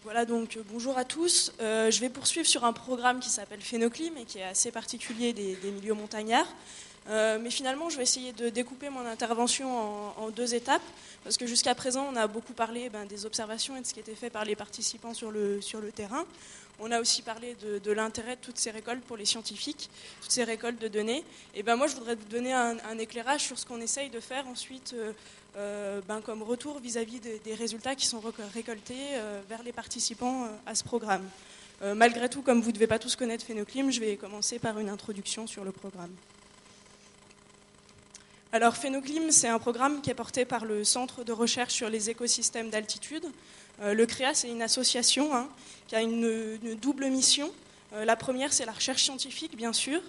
Voilà, donc bonjour à tous. Je vais poursuivre sur un programme qui s'appelle Phénoclim et qui est assez particulier des milieux montagnards. Mais finalement, je vais essayer de découper mon intervention en deux étapes, parce que jusqu'à présent, on a beaucoup parlé des observations et de ce qui était fait par les participants sur le terrain. On a aussi parlé de l'intérêt de toutes ces récoltes pour les scientifiques, toutes ces récoltes de données. Et moi, je voudrais vous donner un éclairage sur ce qu'on essaye de faire ensuite comme retour vis-à-vis des résultats qui sont récoltés vers les participants à ce programme. Malgré tout, comme vous ne devez pas tous connaître Phénoclim, je vais commencer par une introduction sur le programme. Alors Phénoclim, c'est un programme qui est porté par le Centre de recherche sur les écosystèmes d'altitude. Le CREA, c'est une association qui a une double mission. La première, c'est la recherche scientifique, bien sûr,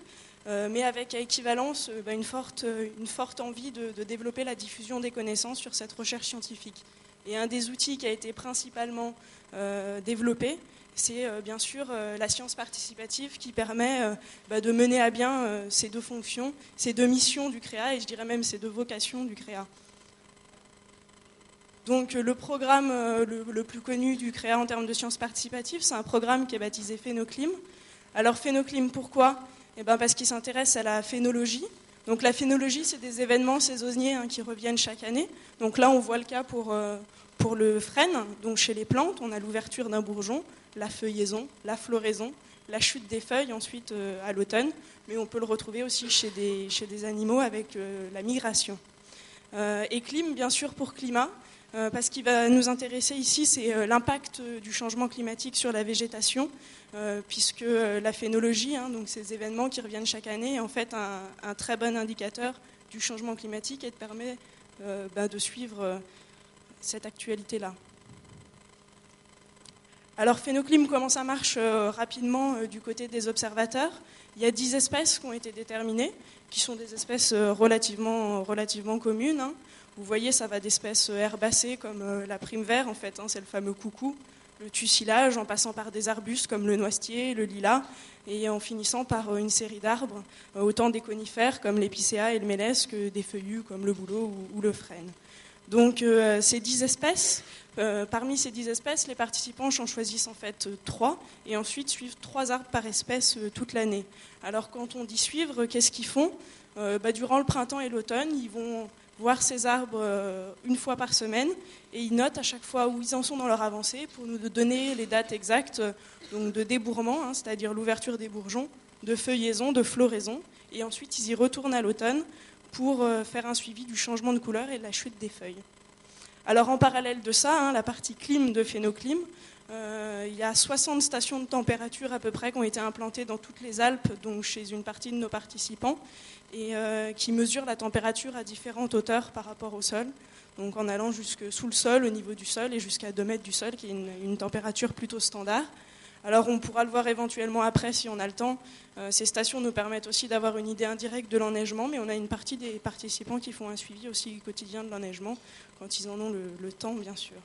mais avec à équivalence une forte envie de développer la diffusion des connaissances sur cette recherche scientifique. Et un des outils qui a été principalement développé, c'est bien sûr la science participative qui permet de mener à bien ces deux fonctions, ces deux missions du CREA, et je dirais même ces deux vocations du CREA. Donc le programme le plus connu du CREA en termes de sciences participatives, c'est un programme qui est baptisé Phénoclim. Alors Phénoclim, pourquoi ? Parce qu'il s'intéresse à la phénologie. Donc la phénologie, c'est des événements saisonniers qui reviennent chaque année. Donc là, on voit le cas pour le frêne. Donc chez les plantes, on a l'ouverture d'un bourgeon, la feuillaison, la floraison, la chute des feuilles ensuite à l'automne. Mais on peut le retrouver aussi chez des animaux avec la migration. Et clim, bien sûr, pour climat. Parce ce qui va nous intéresser ici, c'est l'impact du changement climatique sur la végétation, puisque la phénologie, donc ces événements qui reviennent chaque année, est en fait un très bon indicateur du changement climatique et permet de suivre cette actualité-là. Alors Phénoclim, comment ça marche rapidement du côté des observateurs ? Il y a 10 espèces qui ont été déterminées, qui sont des espèces relativement communes. Vous voyez, ça va d'espèces herbacées comme la prime vert, en fait, c'est le fameux coucou, le tussilage, en passant par des arbustes comme le noisetier, le lilas, et en finissant par une série d'arbres, autant des conifères comme l'épicéa et le mélèze que des feuillus comme le bouleau ou le frêne. Donc ces 10 espèces, parmi ces 10 espèces, les participants en choisissent en fait 3 et ensuite suivent 3 arbres par espèce toute l'année. Alors quand on dit suivre, qu'est-ce qu'ils font ? Durant le printemps et l'automne, ils vont voir ces arbres une fois par semaine et ils notent à chaque fois où ils en sont dans leur avancée pour nous donner les dates exactes donc de débourrement, c'est-à-dire l'ouverture des bourgeons, de feuillaison, de floraison, et ensuite ils y retournent à l'automne pour faire un suivi du changement de couleur et de la chute des feuilles. Alors en parallèle de ça, la partie clim de Phénoclim, il y a 60 stations de température à peu près qui ont été implantées dans toutes les Alpes, donc chez une partie de nos participants, et qui mesurent la température à différentes hauteurs par rapport au sol, donc en allant jusque sous le sol, au niveau du sol, et jusqu'à 2 mètres du sol, qui est une température plutôt standard. Alors on pourra le voir éventuellement après si on a le temps. Ces stations nous permettent aussi d'avoir une idée indirecte de l'enneigement, mais on a une partie des participants qui font un suivi aussi quotidien de l'enneigement, quand ils en ont le temps, bien sûr.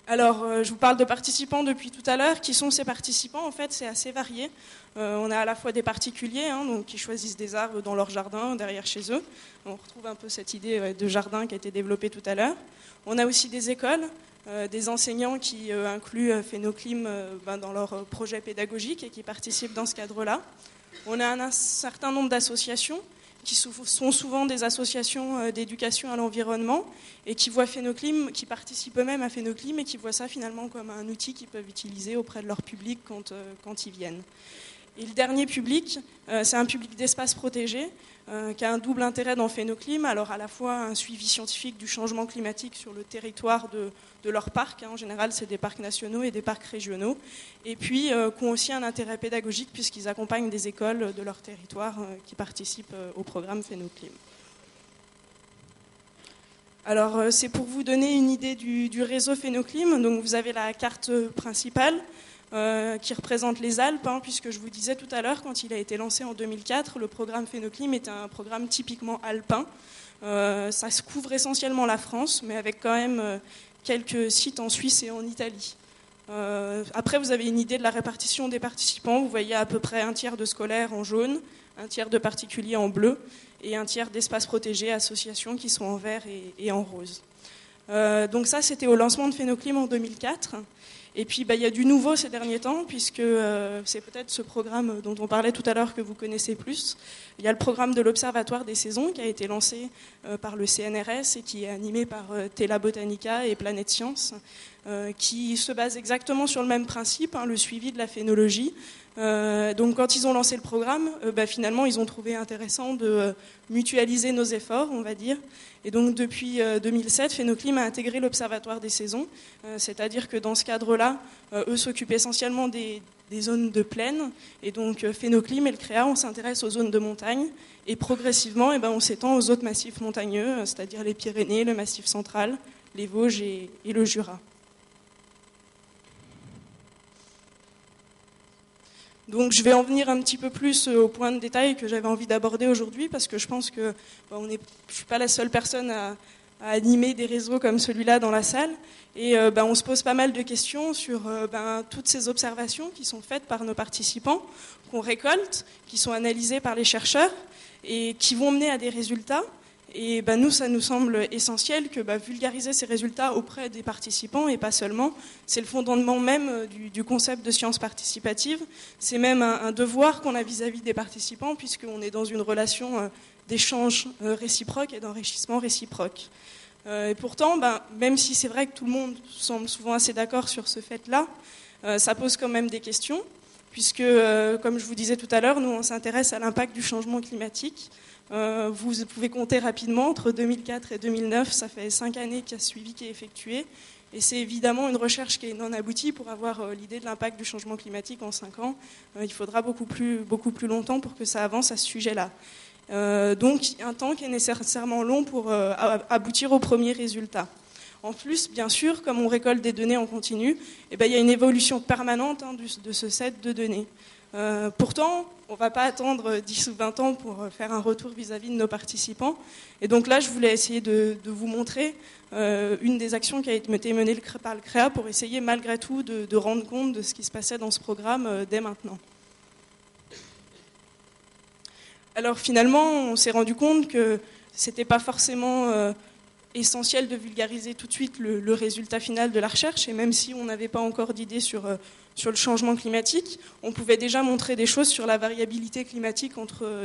Alors, je vous parle de participants depuis tout à l'heure. Qui sont ces participants ? En fait, c'est assez varié. On a à la fois des particuliers donc, qui choisissent des arbres dans leur jardin, derrière chez eux. On retrouve un peu cette idée de jardin qui a été développée tout à l'heure. On a aussi des écoles, des enseignants qui incluent Phénoclim dans leur projet pédagogique et qui participent dans ce cadre-là. On a un certain nombre d'associations qui sont souvent des associations d'éducation à l'environnement et qui voient Phénoclim, qui participent eux-mêmes à Phénoclim et qui voient ça finalement comme un outil qu'ils peuvent utiliser auprès de leur public quand ils viennent. Et le dernier public, c'est un public d'espaces protégés qui a un double intérêt dans Phénoclim, alors à la fois un suivi scientifique du changement climatique sur le territoire de leurs parcs, en général c'est des parcs nationaux et des parcs régionaux, et puis qui ont aussi un intérêt pédagogique puisqu'ils accompagnent des écoles de leur territoire qui participent au programme Phénoclim. Alors c'est pour vous donner une idée du réseau Phénoclim, donc vous avez la carte principale, qui représente les Alpes, puisque je vous disais tout à l'heure, quand il a été lancé en 2004, le programme Phénoclim était un programme typiquement alpin. Ça se couvre essentiellement la France, mais avec quand même quelques sites en Suisse et en Italie. Après, vous avez une idée de la répartition des participants. Vous voyez à peu près un tiers de scolaires en jaune, un tiers de particuliers en bleu, et un tiers d'espaces protégés, associations qui sont en vert et en rose. Donc ça, c'était au lancement de Phénoclim en 2004. Et puis, il y a du nouveau ces derniers temps, puisque c'est peut-être ce programme dont on parlait tout à l'heure que vous connaissez plus. Il y a le programme de l'Observatoire des saisons qui a été lancé par le CNRS et qui est animé par Tela Botanica et Planète Science, qui se base exactement sur le même principe, le suivi de la phénologie. Donc quand ils ont lancé le programme, finalement ils ont trouvé intéressant de mutualiser nos efforts, on va dire. Et donc depuis 2007, Phénoclim a intégré l'Observatoire des saisons, c'est-à-dire que dans ce cadre-là, eux s'occupent essentiellement des zones de plaine, et donc Phénoclim et le CREA, on s'intéresse aux zones de montagne, et progressivement on s'étend aux autres massifs montagneux, c'est-à-dire les Pyrénées, le Massif central, les Vosges et le Jura. Donc je vais en venir un petit peu plus au point de détail que j'avais envie d'aborder aujourd'hui, parce que je pense que je ne suis pas la seule personne à animer des réseaux comme celui-là dans la salle. Et on se pose pas mal de questions sur toutes ces observations qui sont faites par nos participants, qu'on récolte, qui sont analysées par les chercheurs et qui vont mener à des résultats. Et nous, ça nous semble essentiel que vulgariser ces résultats auprès des participants, et pas seulement, c'est le fondement même du concept de science participative. C'est même un devoir qu'on a vis-à-vis des participants, puisqu'on est dans une relation d'échange réciproque et d'enrichissement réciproque. Et pourtant, même si c'est vrai que tout le monde semble souvent assez d'accord sur ce fait-là, ça pose quand même des questions, puisque, comme je vous disais tout à l'heure, nous, on s'intéresse à l'impact du changement climatique. Vous pouvez compter rapidement, entre 2004 et 2009, ça fait 5 années qu'il y a ce suivi qui est effectué. Et c'est évidemment une recherche qui est non aboutie. Pour avoir l'idée de l'impact du changement climatique en 5 ans, il faudra beaucoup plus longtemps pour que ça avance à ce sujet-là. Donc un temps qui est nécessairement long pour aboutir aux premiers résultats. En plus, bien sûr, comme on récolte des données en continu, il y a une évolution permanente de ce set de données. Pourtant, on ne va pas attendre 10 ou 20 ans pour faire un retour vis-à-vis de nos participants. Et donc là, je voulais essayer de vous montrer une des actions qui a été menée par le CREA pour essayer malgré tout de rendre compte de ce qui se passait dans ce programme dès maintenant. Alors finalement, on s'est rendu compte que ce n'était pas forcément essentiel de vulgariser tout de suite le résultat final de la recherche, et même si on n'avait pas encore d'idée sur le changement climatique, on pouvait déjà montrer des choses sur la variabilité climatique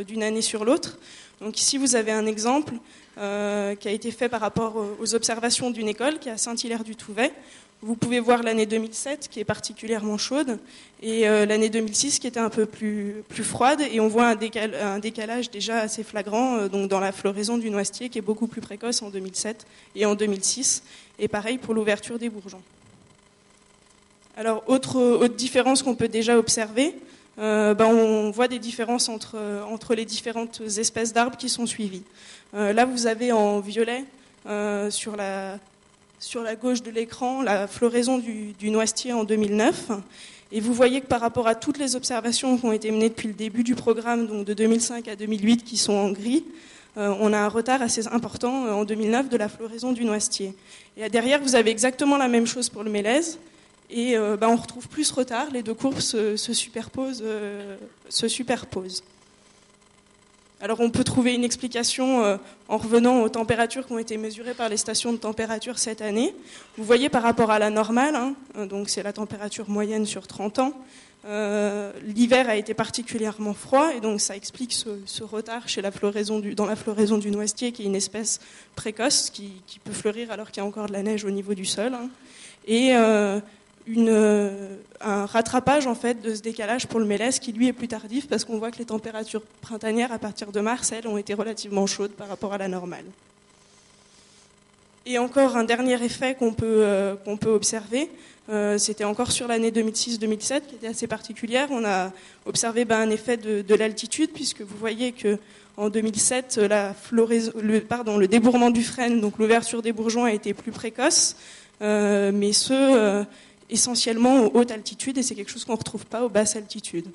d'une année sur l'autre. Donc ici, vous avez un exemple qui a été fait par rapport aux observations d'une école qui est à Saint-Hilaire-du-Touvet. Vous pouvez voir l'année 2007 qui est particulièrement chaude et l'année 2006 qui était un peu plus froide, et on voit un décalage déjà assez flagrant donc dans la floraison du noisetier qui est beaucoup plus précoce en 2007 et en 2006, et pareil pour l'ouverture des bourgeons. Alors autre différence qu'on peut déjà observer, on voit des différences entre les différentes espèces d'arbres qui sont suivies. Là vous avez en violet sur la gauche de l'écran la floraison du noisetier en 2009. Et vous voyez que par rapport à toutes les observations qui ont été menées depuis le début du programme, donc de 2005 à 2008, qui sont en gris, on a un retard assez important en 2009 de la floraison du noisetier. Et derrière, vous avez exactement la même chose pour le mélèze. Et on retrouve plus ce retard, les deux courbes se superposent. Alors on peut trouver une explication en revenant aux températures qui ont été mesurées par les stations de température cette année. Vous voyez par rapport à la normale, donc c'est la température moyenne sur 30 ans, l'hiver a été particulièrement froid, et donc ça explique ce retard dans la floraison du noisetier, qui est une espèce précoce qui peut fleurir alors qu'il y a encore de la neige au niveau du sol. Et un rattrapage en fait de ce décalage pour le mélèze qui lui est plus tardif, parce qu'on voit que les températures printanières à partir de mars, elles, ont été relativement chaudes par rapport à la normale. Et encore un dernier effet qu'on peut observer, c'était encore sur l'année 2006-2007 qui était assez particulière. On a observé un effet de l'altitude, puisque vous voyez que en 2007 le débourrement du frêne, donc l'ouverture des bourgeons, a été plus précoce, mais essentiellement aux hautes altitudes, et c'est quelque chose qu'on ne retrouve pas aux basses altitudes.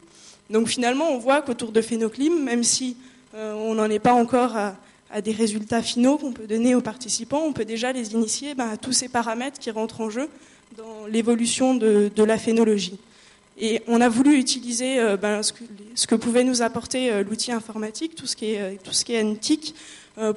Donc finalement, on voit qu'autour de Phénoclim, même si on n'en est pas encore à des résultats finaux qu'on peut donner aux participants, on peut déjà les initier à tous ces paramètres qui rentrent en jeu dans l'évolution de la phénologie. Et on a voulu utiliser ce que pouvait nous apporter l'outil informatique, tout ce qui est NTIC,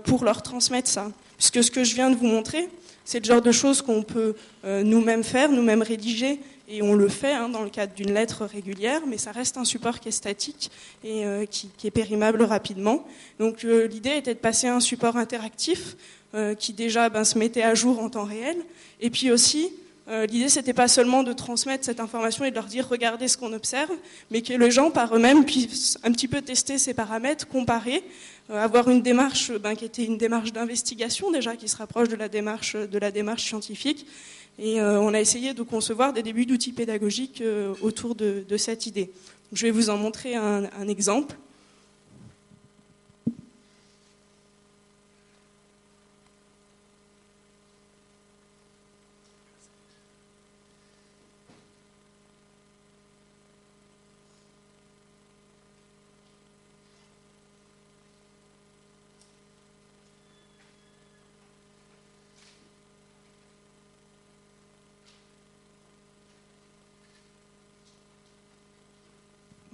pour leur transmettre ça. Puisque ce que je viens de vous montrer, C'est le genre de choses qu'on peut nous-mêmes faire, nous-mêmes rédiger, et on le fait dans le cadre d'une lettre régulière, mais ça reste un support qui est statique et qui est périmable rapidement. Donc l'idée était de passer à un support interactif qui déjà se mettait à jour en temps réel, et puis aussi l'idée, c'était pas seulement de transmettre cette information et de leur dire regardez ce qu'on observe, mais que les gens par eux-mêmes puissent un petit peu tester ces paramètres, comparer, avoir une démarche qui était une démarche d'investigation déjà, qui se rapproche de la démarche scientifique. Et on a essayé de concevoir des débuts d'outils pédagogiques autour de cette idée. Je vais vous en montrer un exemple.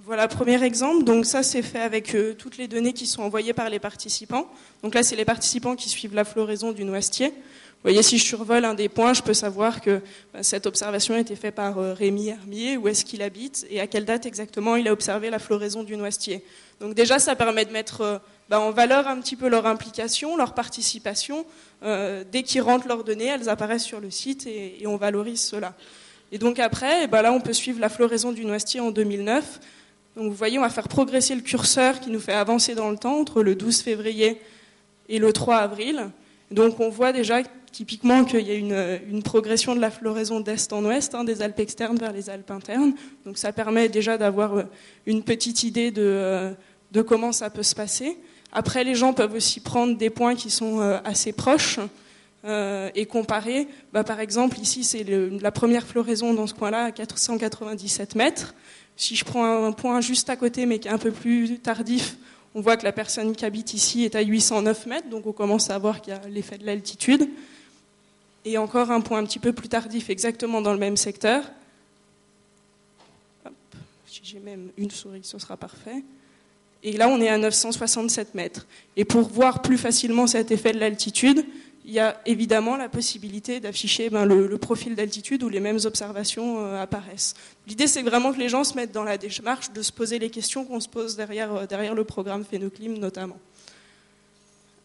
Voilà, premier exemple. Donc ça, c'est fait avec toutes les données qui sont envoyées par les participants. Donc là, c'est les participants qui suivent la floraison du noisetier. Vous voyez, si je survole un des points, je peux savoir que cette observation a été faite par Rémi Hermier, où est-ce qu'il habite et à quelle date exactement il a observé la floraison du noisetier. Donc déjà, ça permet de mettre en valeur un petit peu leur implication, leur participation. Dès qu'ils rentrent leurs données, elles apparaissent sur le site et on valorise cela. Et donc après, là, on peut suivre la floraison du noisetier en 2009. Donc vous voyez, on va faire progresser le curseur qui nous fait avancer dans le temps entre le 12 février et le 3 avril. Donc on voit déjà typiquement qu'il y a une progression de la floraison d'est en ouest, des Alpes externes vers les Alpes internes. Donc ça permet déjà d'avoir une petite idée de comment ça peut se passer. Après, les gens peuvent aussi prendre des points qui sont assez proches et comparer. Par exemple, ici, c'est la première floraison dans ce coin-là à 497 mètres. Si je prends un point juste à côté, mais qui est un peu plus tardif, on voit que la personne qui habite ici est à 809 mètres, donc on commence à voir qu'il y a l'effet de l'altitude. Et encore un point un petit peu plus tardif, exactement dans le même secteur. Hop, si j'ai même une souris, ce sera parfait. Et là, on est à 967 mètres. Et pour voir plus facilement cet effet de l'altitude, il y a évidemment la possibilité d'afficher le profil d'altitude où les mêmes observations apparaissent. L'idée, c'est vraiment que les gens se mettent dans la démarche de se poser les questions qu'on se pose derrière le programme Phénoclim notamment.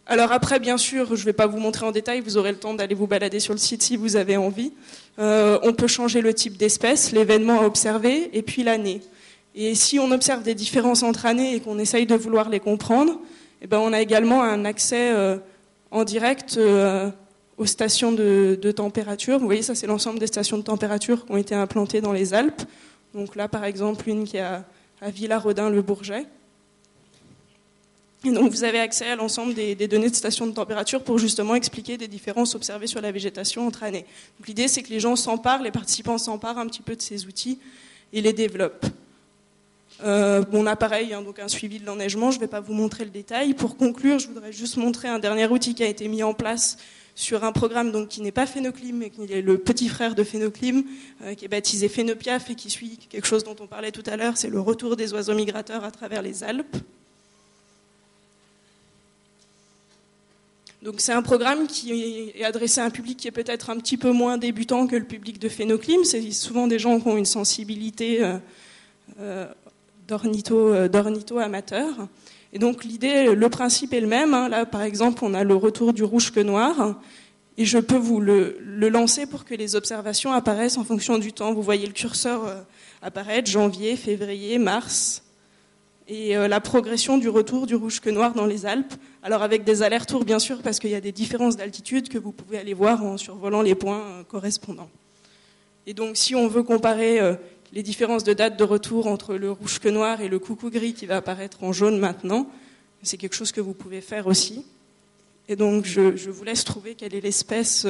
Alors après, bien sûr, je ne vais pas vous montrer en détail, vous aurez le temps d'aller vous balader sur le site si vous avez envie. On peut changer le type d'espèce, l'événement à observer et puis l'année. Et si on observe des différences entre années et qu'on essaye de vouloir les comprendre, on a également un accès en direct aux stations de température. Vous voyez, ça c'est l'ensemble des stations de température qui ont été implantées dans les Alpes. Donc là, par exemple, une qui est à Villarodin-le-Bourget. Et donc vous avez accès à l'ensemble des données de stations de température pour justement expliquer des différences observées sur la végétation entre années. Donc l'idée, c'est que les gens s'emparent, les participants s'emparent un petit peu de ces outils et les développent. On a pareil, donc un suivi de l'enneigement, je ne vais pas vous montrer le détail. Pour conclure, je voudrais juste montrer un dernier outil qui a été mis en place sur un programme donc, qui n'est pas Phénoclim, mais qui est le petit frère de Phénoclim, qui est baptisé Phénopiaf et qui suit quelque chose dont on parlait tout à l'heure, c'est le retour des oiseaux migrateurs à travers les Alpes. Donc c'est un programme qui est adressé à un public qui est peut-être un petit peu moins débutant que le public de Phénoclim. C'est souvent des gens qui ont une sensibilité d'ornitho amateur. Et donc l'idée, le principe est le même. Là, par exemple, on a le retour du rouge-queue-noir. Et je peux vous le lancer pour que les observations apparaissent en fonction du temps. Vous voyez le curseur apparaître, janvier, février, mars. Et la progression du retour du rouge-queue-noir dans les Alpes. Alors avec des allers-retours, bien sûr, parce qu'il y a des différences d'altitude que vous pouvez aller voir en survolant les points correspondants. Et donc si on veut comparer les différences de date de retour entre le rouge-queue-noir et le coucou gris qui va apparaître en jaune maintenant, c'est quelque chose que vous pouvez faire aussi. Et donc je vous laisse trouver quelle est l'espèce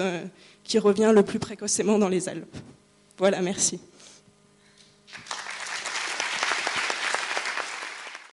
qui revient le plus précocement dans les Alpes. Voilà, merci.